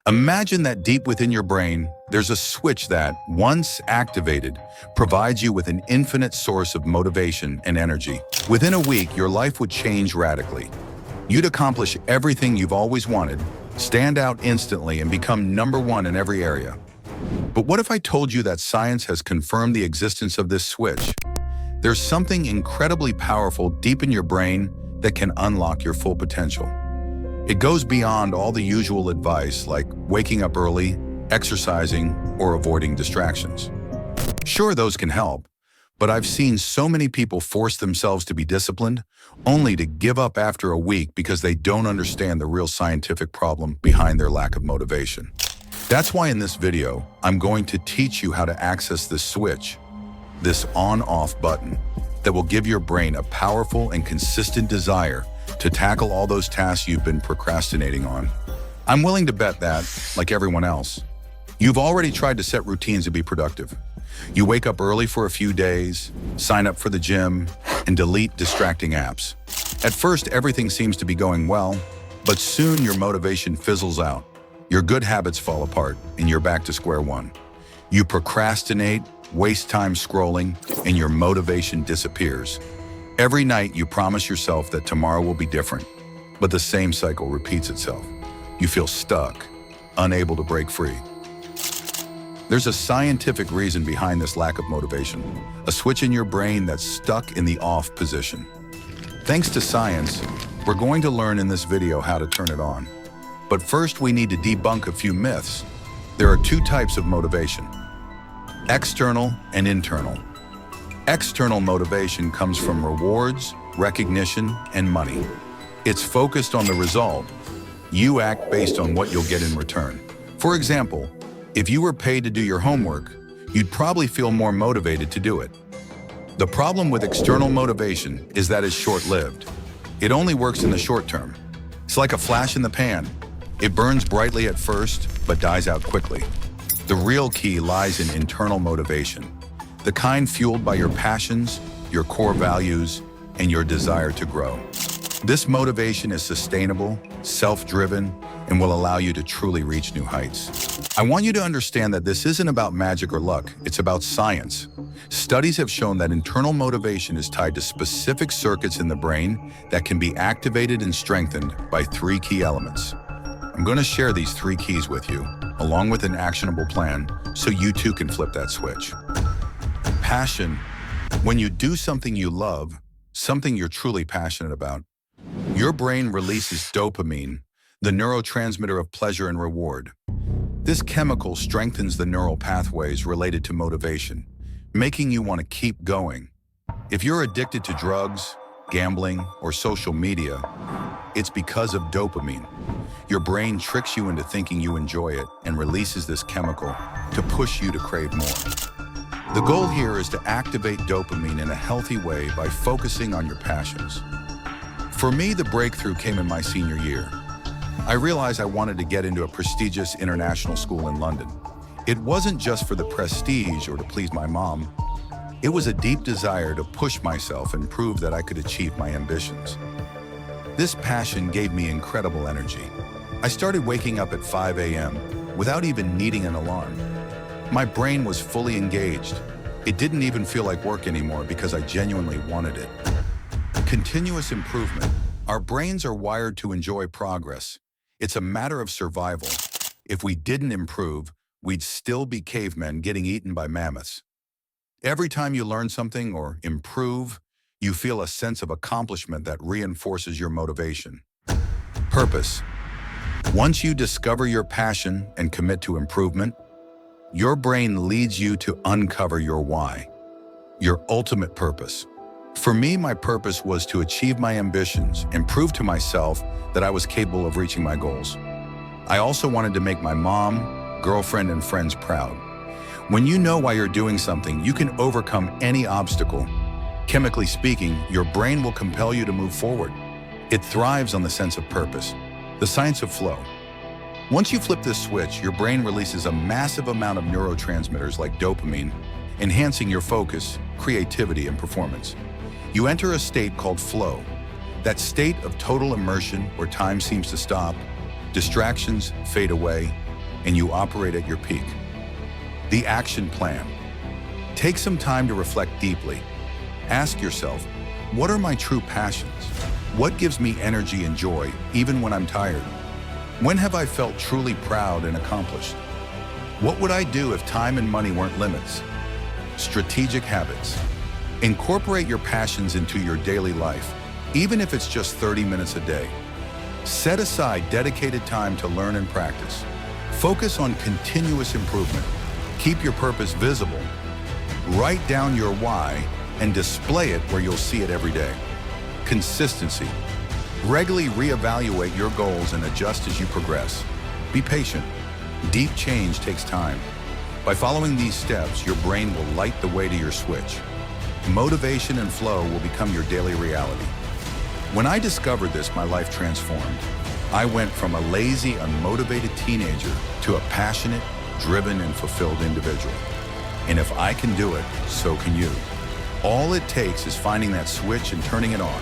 Imagine that deep within your brain, there's a switch that, once activated, provides you with an infinite source of motivation and energy. Within a week, your life would change radically. You'd accomplish everything you've always wanted, stand out instantly, and become number one in every area. But what if I told you that science has confirmed the existence of this switch? There's something incredibly powerful deep in your brain that can unlock your full potential. It goes beyond all the usual advice like waking up early, exercising, or avoiding distractions. Sure, those can help, but I've seen so many people force themselves to be disciplined only to give up after a week because they don't understand the real scientific problem behind their lack of motivation. That's why in this video, I'm going to teach you how to access this switch, this on-off button that will give your brain a powerful and consistent desire to tackle all those tasks you've been procrastinating on. I'm willing to bet that, like everyone else, you've already tried to set routines to be productive. You wake up early for a few days, sign up for the gym, and delete distracting apps. At first, everything seems to be going well, but soon your motivation fizzles out. Your good habits fall apart, and you're back to square one. You procrastinate, waste time scrolling, and your motivation disappears. Every night you promise yourself that tomorrow will be different, but the same cycle repeats itself. You feel stuck, unable to break free. There's a scientific reason behind this lack of motivation, a switch in your brain that's stuck in the off position. Thanks to science, we're going to learn in this video how to turn it on. But first we need to debunk a few myths. There are two types of motivation: external and internal. External motivation comes from rewards, recognition, and money. It's focused on the result. You act based on what you'll get in return. For example, if you were paid to do your homework, you'd probably feel more motivated to do it. The problem with external motivation is that it's short-lived. It only works in the short term. It's like a flash in the pan. It burns brightly at first, but dies out quickly. The real key lies in internal motivation, the kind fueled by your passions, your core values, and your desire to grow. This motivation is sustainable, self-driven, and will allow you to truly reach new heights. I want you to understand that this isn't about magic or luck, it's about science. Studies have shown that internal motivation is tied to specific circuits in the brain that can be activated and strengthened by three key elements. I'm going to share these three keys with you, along with an actionable plan, so you too can flip that switch. Passion. When you do something you love, something you're truly passionate about, your brain releases dopamine, the neurotransmitter of pleasure and reward. This chemical strengthens the neural pathways related to motivation, making you want to keep going. If you're addicted to drugs, gambling, or social media, it's because of dopamine. Your brain tricks you into thinking you enjoy it and releases this chemical to push you to crave more. The goal here is to activate dopamine in a healthy way by focusing on your passions. For me, the breakthrough came in my senior year. I realized I wanted to get into a prestigious international school in London. It wasn't just for the prestige or to please my mom. It was a deep desire to push myself and prove that I could achieve my ambitions. This passion gave me incredible energy. I started waking up at 5 a.m. without even needing an alarm. My brain was fully engaged. It didn't even feel like work anymore because I genuinely wanted it. Continuous improvement. Our brains are wired to enjoy progress. It's a matter of survival. If we didn't improve, we'd still be cavemen getting eaten by mammoths. Every time you learn something or improve, you feel a sense of accomplishment that reinforces your motivation. Purpose. Once you discover your passion and commit to improvement, your brain leads you to uncover your why, your ultimate purpose. For me, my purpose was to achieve my ambitions and prove to myself that I was capable of reaching my goals. I also wanted to make my mom, girlfriend, and friends proud. When you know why you're doing something, you can overcome any obstacle. Chemically speaking, your brain will compel you to move forward. It thrives on the sense of purpose, the science of flow. Once you flip this switch, your brain releases a massive amount of neurotransmitters like dopamine, enhancing your focus, creativity, and performance. You enter a state called flow, that state of total immersion where time seems to stop, distractions fade away, and you operate at your peak. The action plan. Take some time to reflect deeply. Ask yourself, what are my true passions? What gives me energy and joy, even when I'm tired? When have I felt truly proud and accomplished? What would I do if time and money weren't limits? Strategic habits. Incorporate your passions into your daily life, even if it's just 30 minutes a day. Set aside dedicated time to learn and practice. Focus on continuous improvement. Keep your purpose visible. Write down your why and display it where you'll see it every day. Consistency. Regularly reevaluate your goals and adjust as you progress. Be patient. Deep change takes time. By following these steps, your brain will light the way to your switch. Motivation and flow will become your daily reality. When I discovered this, my life transformed. I went from a lazy, unmotivated teenager to a passionate, driven, and fulfilled individual. And if I can do it, so can you. All it takes is finding that switch and turning it on.